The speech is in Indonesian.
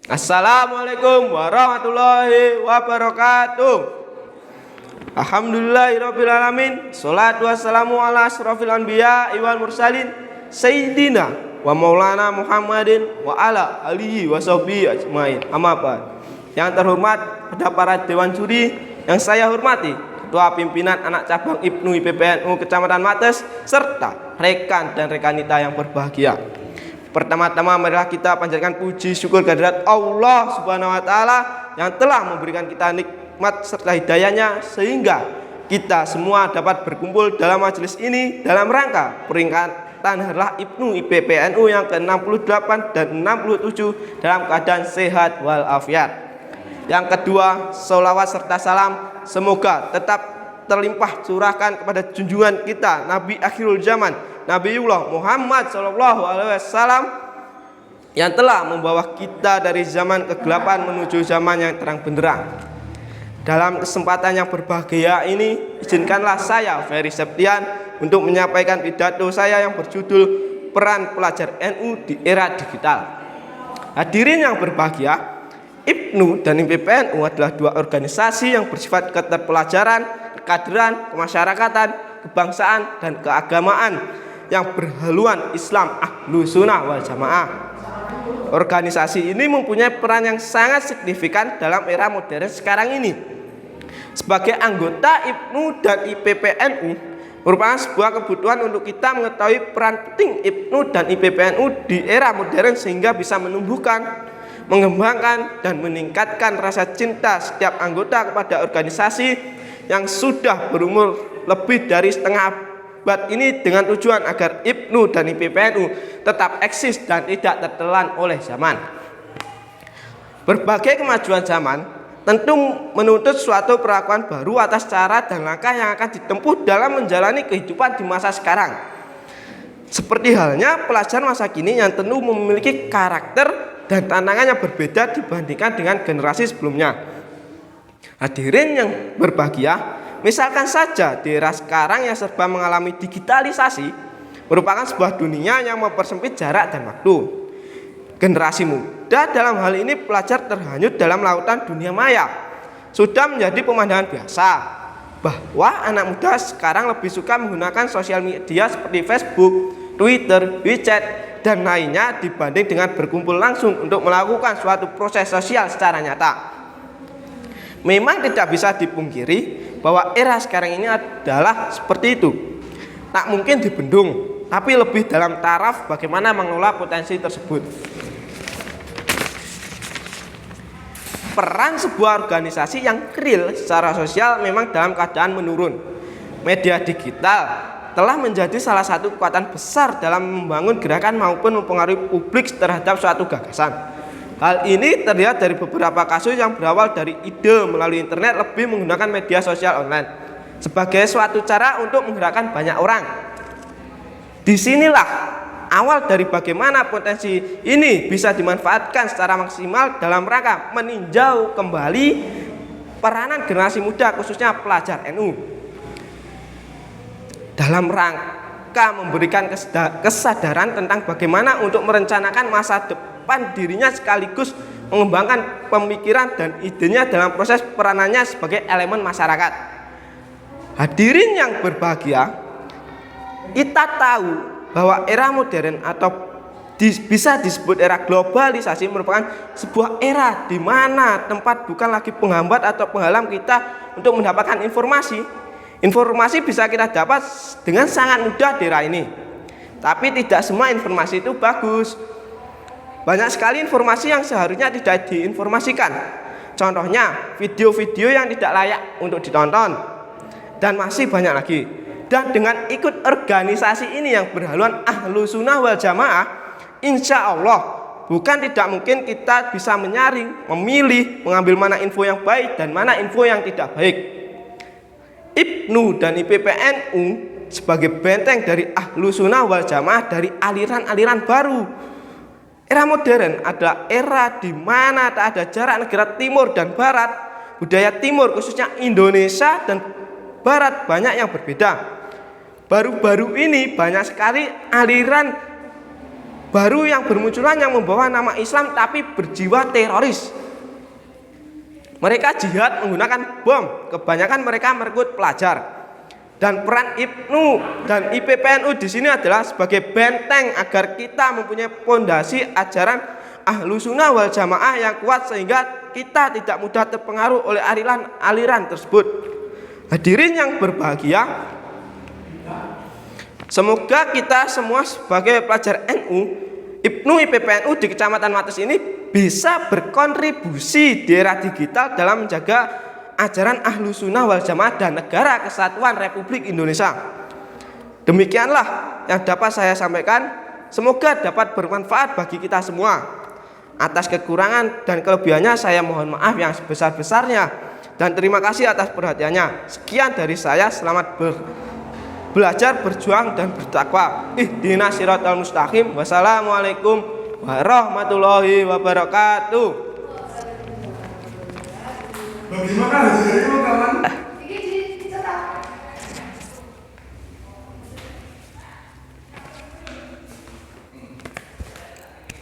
Assalamualaikum warahmatullahi wabarakatuh. Alhamdulillahirabbil alamin. Sholatu wassalamu ala asrofil anbiya wal mursalin sayyidina wa maulana Muhammadin wa ala alihi washabihi ajmain. Amma ba'd. Yang terhormat pada para dewan juri yang saya hormati, Ketua Pimpinan Anak Cabang IPNU IPPNU Kecamatan Mates serta rekan dan rekanita yang berbahagia. Pertama-tama marilah kita panjatkan puji syukur kehadirat Allah Subhanahu wa taala yang telah memberikan kita nikmat serta hidayahnya sehingga kita semua dapat berkumpul dalam majelis ini dalam rangka peringatan Harlah IPNU IPPNU yang ke-68 dan 67 dalam keadaan sehat walafiat. Yang kedua, sholawat serta salam semoga tetap terlimpah curahkan kepada junjungan kita Nabi akhirul zaman Nabiullah Muhammad SAW yang telah membawa kita dari zaman kegelapan menuju zaman yang terang benderang. Dalam kesempatan yang berbahagia ini, izinkanlah saya Ferry Septian untuk menyampaikan pidato saya yang berjudul Peran Pelajar NU di Era Digital. Hadirin yang berbahagia, IPNU dan IPPNU adalah dua organisasi yang bersifat keterpelajaran, kekaderan, kemasyarakatan, kebangsaan, dan keagamaan yang berhaluan Islam Ahlus Sunnah wal Jamaah. Organisasi ini mempunyai peran yang sangat signifikan dalam era modern sekarang ini. Sebagai anggota IPNU dan IPPNU merupakan sebuah kebutuhan untuk kita mengetahui peran penting IPNU dan IPPNU di era modern sehingga bisa menumbuhkan, mengembangkan, dan meningkatkan rasa cinta setiap anggota kepada organisasi yang sudah berumur lebih dari setengah abad ini dengan tujuan agar IPNU dan IPPNU tetap eksis dan tidak tertelan oleh zaman. Berbagai kemajuan zaman tentu menuntut suatu perlakuan baru atas cara dan langkah yang akan ditempuh dalam menjalani kehidupan di masa sekarang. Seperti halnya pelajar masa kini yang tentu memiliki karakter dan tantangan yang berbeda dibandingkan dengan generasi sebelumnya. Hadirin yang berbahagia, misalkan saja di era sekarang yang serba mengalami digitalisasi merupakan sebuah dunia yang mempersempit jarak dan waktu. Generasi muda dalam hal ini pelajar terhanyut dalam lautan dunia maya sudah menjadi pemandangan biasa bahwa anak muda sekarang lebih suka menggunakan sosial media seperti Facebook, Twitter, WeChat, dan lainnya dibanding dengan berkumpul langsung untuk melakukan suatu proses sosial secara nyata. Memang tidak bisa dipungkiri bahwa era sekarang ini adalah seperti itu. Tak mungkin dibendung, tapi lebih dalam taraf bagaimana mengelola potensi tersebut. Peran sebuah organisasi yang real secara sosial memang dalam keadaan menurun. Media digital telah menjadi salah satu kekuatan besar dalam membangun gerakan maupun mempengaruhi publik terhadap suatu gagasan. Hal ini terlihat dari beberapa kasus yang berawal dari ide melalui internet lebih menggunakan media sosial online sebagai suatu cara untuk menggerakkan banyak orang. Disinilah awal dari bagaimana potensi ini bisa dimanfaatkan secara maksimal dalam rangka meninjau kembali peranan generasi muda khususnya pelajar NU dalam rangka memberikan kesadaran tentang bagaimana untuk merencanakan masa depan dirinya sekaligus mengembangkan pemikiran dan idenya dalam proses peranannya sebagai elemen masyarakat. Hadirin yang berbahagia, kita tahu bahwa era modern atau bisa disebut era globalisasi merupakan sebuah era di mana tempat bukan lagi penghambat atau penghalang kita untuk mendapatkan informasi. Informasi bisa kita dapat dengan sangat mudah di era ini. Tapi tidak semua informasi itu bagus. Banyak sekali informasi yang seharusnya tidak diinformasikan. Contohnya video-video yang tidak layak untuk ditonton. Dan masih banyak lagi. Dan dengan ikut organisasi ini yang berhaluan Ahlus Sunnah wal Jamaah, insya Allah bukan tidak mungkin kita bisa menyaring, memilih, mengambil mana info yang baik dan mana info yang tidak baik. IPNU dan IPPNU sebagai benteng dari Ahlus Sunnah wal Jamaah dari aliran-aliran baru. Era modern adalah era di mana tak ada jarak negara timur dan barat. Budaya timur khususnya Indonesia dan barat banyak yang berbeda. Baru-baru ini banyak sekali aliran baru yang bermunculan yang membawa nama Islam tapi berjiwa teroris. Mereka jihad menggunakan bom, kebanyakan mereka merekrut pelajar. Dan peran IPNU dan IPPNU di sini adalah sebagai benteng agar kita mempunyai pondasi ajaran Ahlussunnah wal Jamaah yang kuat sehingga kita tidak mudah terpengaruh oleh aliran tersebut. Hadirin yang berbahagia, semoga kita semua sebagai pelajar NU, IPNU, IPPNU di Kecamatan Wates ini bisa berkontribusi di era digital dalam menjaga ajaran Ahlussunnah wal Jamaah dan Negara Kesatuan Republik Indonesia. Demikianlah yang dapat saya sampaikan. Semoga dapat bermanfaat bagi kita semua. Atas kekurangan dan kelebihannya saya mohon maaf yang sebesar-besarnya dan terima kasih atas perhatiannya. Sekian dari saya. Selamat belajar, berjuang dan bertakwa. Ihdinas siratal mustaqim. Wassalamualaikum warahmatullahi wabarakatuh. Bagaimana hasilnya kawan?